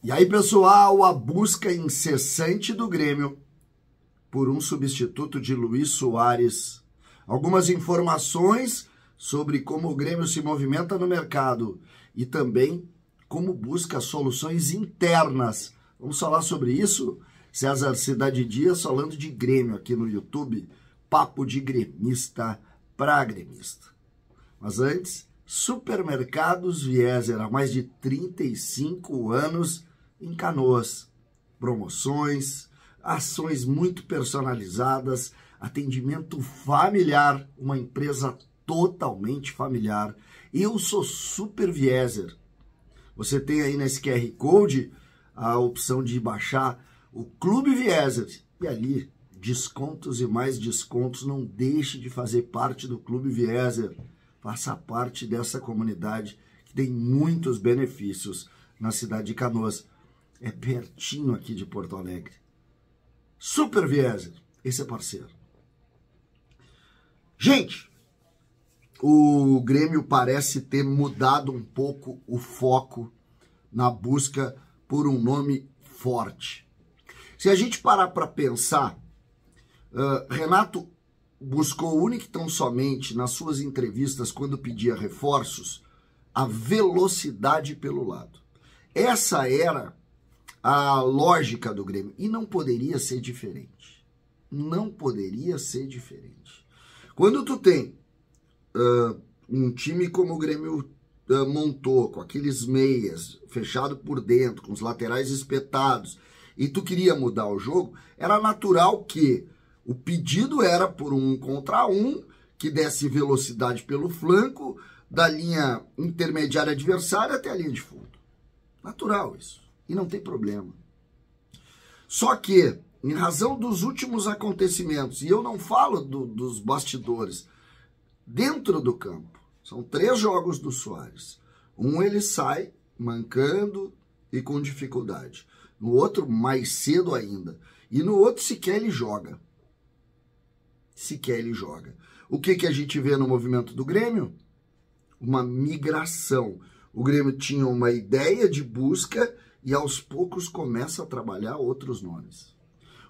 E aí, pessoal, a busca incessante do Grêmio por um substituto de Luis Soares. Algumas informações sobre como o Grêmio se movimenta no mercado e também como busca soluções internas. Vamos falar sobre isso? César Cidade Dias falando de Grêmio aqui no YouTube. Papo de gremista para gremista. Mas antes, Supermercados Wieser, há mais de 35 anos em Canoas. Promoções, ações muito personalizadas, atendimento familiar, uma empresa totalmente familiar. Eu sou Super Wieser. Você tem aí nesse QR Code a opção de baixar o Clube Wieser. E ali, descontos e mais descontos. Não deixe de fazer parte do Clube Wieser. Faça parte dessa comunidade que tem muitos benefícios na cidade de Canoas. É pertinho aqui de Porto Alegre. Super Wieser, esse é parceiro. Gente, o Grêmio parece ter mudado um pouco o foco na busca por um nome forte. Se a gente parar para pensar, Renato buscou única e tão somente nas suas entrevistas, quando pedia reforços, a velocidade pelo lado. Essa era a lógica do Grêmio. E não poderia ser diferente. Não poderia ser diferente. Quando tu tem um time como o Grêmio montou, com aqueles meias, fechado por dentro, com os laterais espetados, e tu queria mudar o jogo, era natural que o pedido era por um contra um, que desse velocidade pelo flanco, da linha intermediária adversária até a linha de fundo. Natural isso. E não tem problema. Só que, em razão dos últimos acontecimentos, e eu não falo dos bastidores, dentro do campo, são 3 jogos do Soares. Um ele sai mancando e com dificuldade. No outro, mais cedo ainda. E no outro, sequer ele joga. Sequer ele joga. O que a gente vê no movimento do Grêmio? Uma migração. O Grêmio tinha uma ideia de busca e aos poucos começa a trabalhar outros nomes.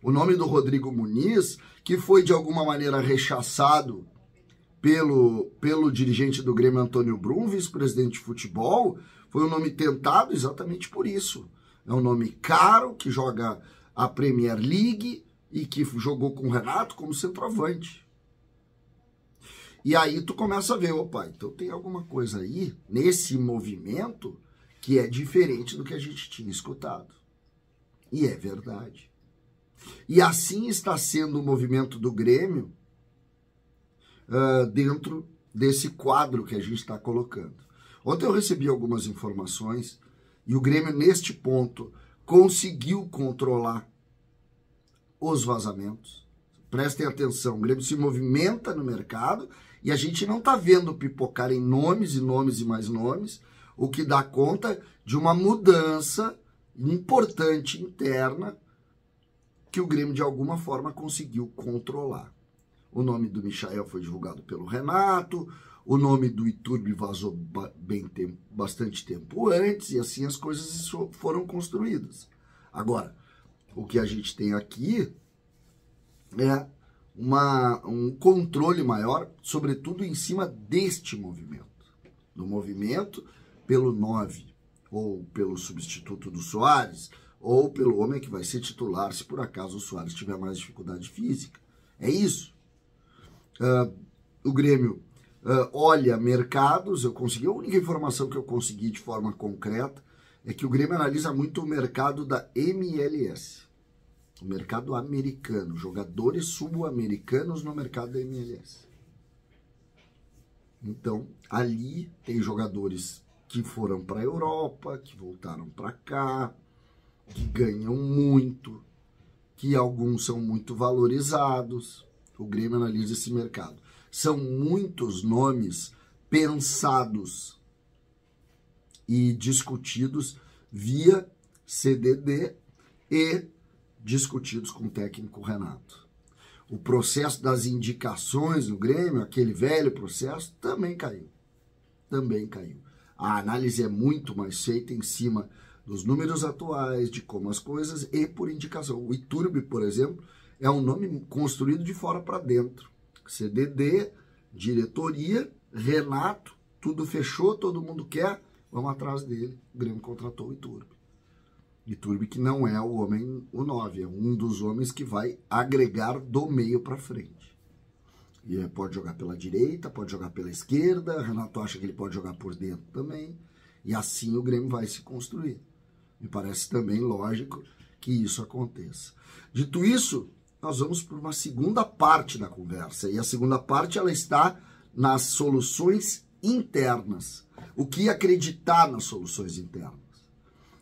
O nome do Rodrigo Muniz, que foi de alguma maneira rechaçado pelo dirigente do Grêmio, Antônio Brum, vice-presidente de futebol, foi um nome tentado exatamente por isso. É um nome caro, que joga a Premier League e que jogou com o Renato como centroavante. E aí tu começa a ver, opa, então tem alguma coisa aí nesse movimento que é diferente do que a gente tinha escutado. E é verdade. E assim está sendo o movimento do Grêmio dentro desse quadro que a gente está colocando. Ontem eu recebi algumas informações e o Grêmio, neste ponto, conseguiu controlar os vazamentos. Prestem atenção, o Grêmio se movimenta no mercado e a gente não está vendo pipocar em nomes e nomes e mais nomes, o que dá conta de uma mudança importante interna que o Grêmio de alguma forma conseguiu controlar. O nome do Michael foi divulgado pelo Renato, o nome do Iturbe vazou bastante tempo antes e assim as coisas foram construídas. Agora, o que a gente tem aqui é um controle maior, sobretudo em cima deste movimento. Do movimento pelo 9, ou pelo substituto do Soares, ou pelo homem que vai ser titular, se por acaso o Soares tiver mais dificuldade física. É isso. O Grêmio olha mercados, a única informação que eu consegui de forma concreta é que o Grêmio analisa muito o mercado da MLS, o mercado americano, jogadores sul-americanos no mercado da MLS. Então, ali tem jogadores que foram para a Europa, que voltaram para cá, que ganham muito, que alguns são muito valorizados. O Grêmio analisa esse mercado. São muitos nomes pensados e discutidos via CDD e discutidos com o técnico Renato. O processo das indicações no Grêmio, aquele velho processo, também caiu. Também caiu. A análise é muito mais feita em cima dos números atuais, de como as coisas e por indicação. O Iturbe, por exemplo, é um nome construído de fora para dentro. CDD, diretoria, Renato, tudo fechou, todo mundo quer, vamos atrás dele. O Grêmio contratou o Iturbe. Iturbe que não é o homem, o 9, é um dos homens que vai agregar do meio para frente. E ele pode jogar pela direita, pode jogar pela esquerda, Renato acha que ele pode jogar por dentro também, e assim o Grêmio vai se construir. Me parece também lógico que isso aconteça. Dito isso, nós vamos para uma segunda parte da conversa, e a segunda parte ela está nas soluções internas. O que acreditar nas soluções internas?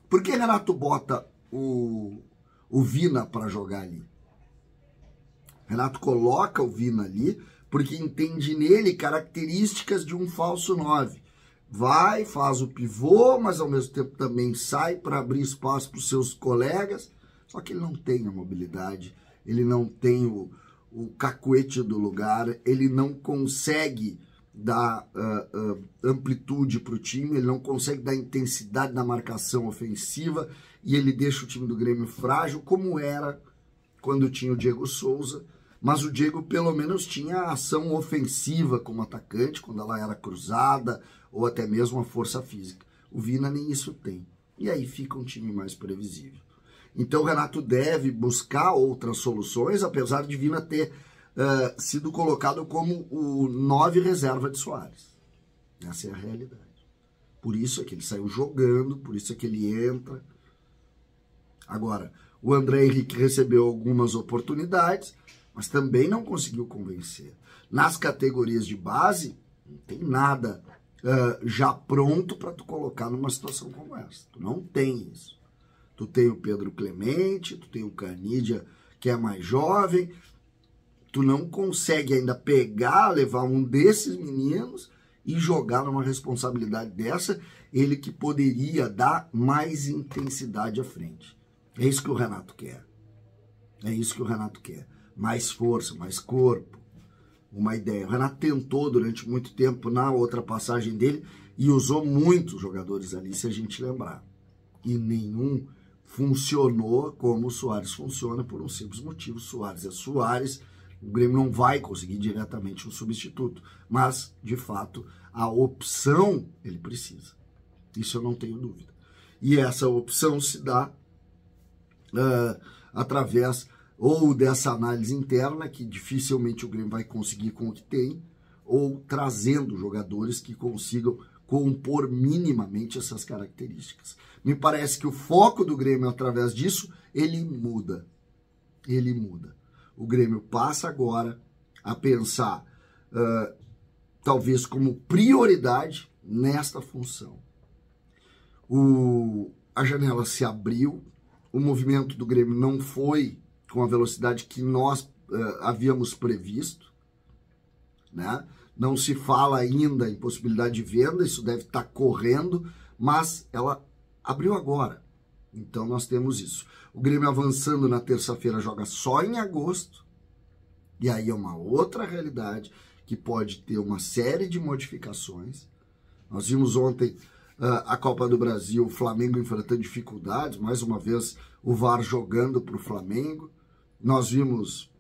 Por que Renato bota o Vina para jogar ali? Renato coloca o Vina ali porque entende nele características de um falso 9. Vai, faz o pivô, mas ao mesmo tempo também sai para abrir espaço para os seus colegas. Só que ele não tem a mobilidade, ele não tem o cacuete do lugar, ele não consegue dar amplitude para o time, ele não consegue dar intensidade na marcação ofensiva e ele deixa o time do Grêmio frágil, como era quando tinha o Diego Souza, mas o Diego pelo menos tinha a ação ofensiva como atacante, quando ela era cruzada, ou até mesmo a força física. O Vina nem isso tem. E aí fica um time mais previsível. Então o Renato deve buscar outras soluções, apesar de Vina ter sido colocado como o 9 reserva de Soares. Essa é a realidade. Por isso é que ele saiu jogando, por isso é que ele entra. Agora, o André Henrique recebeu algumas oportunidades, mas também não conseguiu convencer. Nas categorias de base, não tem nada já pronto para tu colocar numa situação como essa. Tu não tem isso. Tu tem o Pedro Clemente, tu tem o Canidia, que é mais jovem. Tu não consegue ainda pegar, levar um desses meninos e jogar numa responsabilidade dessa, ele que poderia dar mais intensidade à frente. É isso que o Renato quer. É isso que o Renato quer. Mais força, mais corpo, uma ideia. O Renato tentou durante muito tempo na outra passagem dele e usou muitos jogadores ali, se a gente lembrar. E nenhum funcionou como o Soares funciona por um simples motivo. Soares é Soares, o Grêmio não vai conseguir diretamente um substituto, mas, de fato, a opção ele precisa. Isso eu não tenho dúvida. E essa opção se dá através ou dessa análise interna, que dificilmente o Grêmio vai conseguir com o que tem, ou trazendo jogadores que consigam compor minimamente essas características. Me parece que o foco do Grêmio, através disso, ele muda. Ele muda. O Grêmio passa agora a pensar, talvez como prioridade, nesta função. A janela se abriu, o movimento do Grêmio não foi com a velocidade que nós havíamos previsto, né? Não se fala ainda em possibilidade de venda, isso deve estar correndo, mas ela abriu agora. Então nós temos isso. O Grêmio avançando na terça-feira joga só em agosto, e aí é uma outra realidade que pode ter uma série de modificações. Nós vimos ontem a Copa do Brasil, o Flamengo enfrentando dificuldades, mais uma vez o VAR jogando para o Flamengo. Nós vimos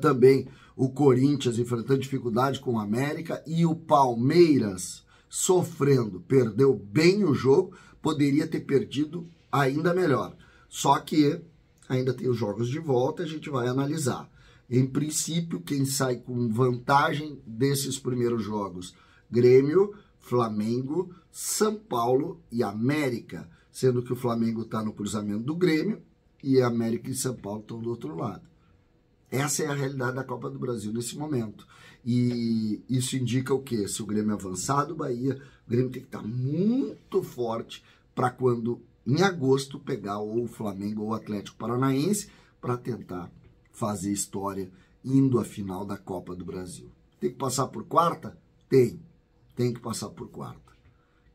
também o Corinthians enfrentando dificuldade com o América e o Palmeiras sofrendo, perdeu bem o jogo, poderia ter perdido ainda melhor. Só que ainda tem os jogos de volta, a gente vai analisar. Em princípio, quem sai com vantagem desses primeiros jogos? Grêmio, Flamengo, São Paulo e América, sendo que o Flamengo está no cruzamento do Grêmio e a América e São Paulo estão do outro lado. Essa é a realidade da Copa do Brasil nesse momento. E isso indica o quê? Se o Grêmio avançar do Bahia, o Grêmio tem que estar muito forte para quando, em agosto, pegar ou o Flamengo ou o Atlético Paranaense para tentar fazer história indo à final da Copa do Brasil. Tem que passar por quarta? Tem. Tem que passar por quarta.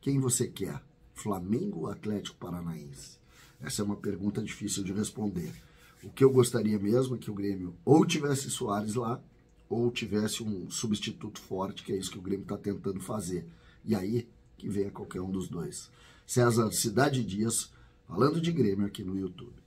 Quem você quer? Flamengo ou Atlético Paranaense? Essa é uma pergunta difícil de responder. O que eu gostaria mesmo é que o Grêmio ou tivesse Soares lá, ou tivesse um substituto forte, que é isso que o Grêmio está tentando fazer. E aí que venha qualquer um dos dois. César Cidade Dias, falando de Grêmio aqui no YouTube.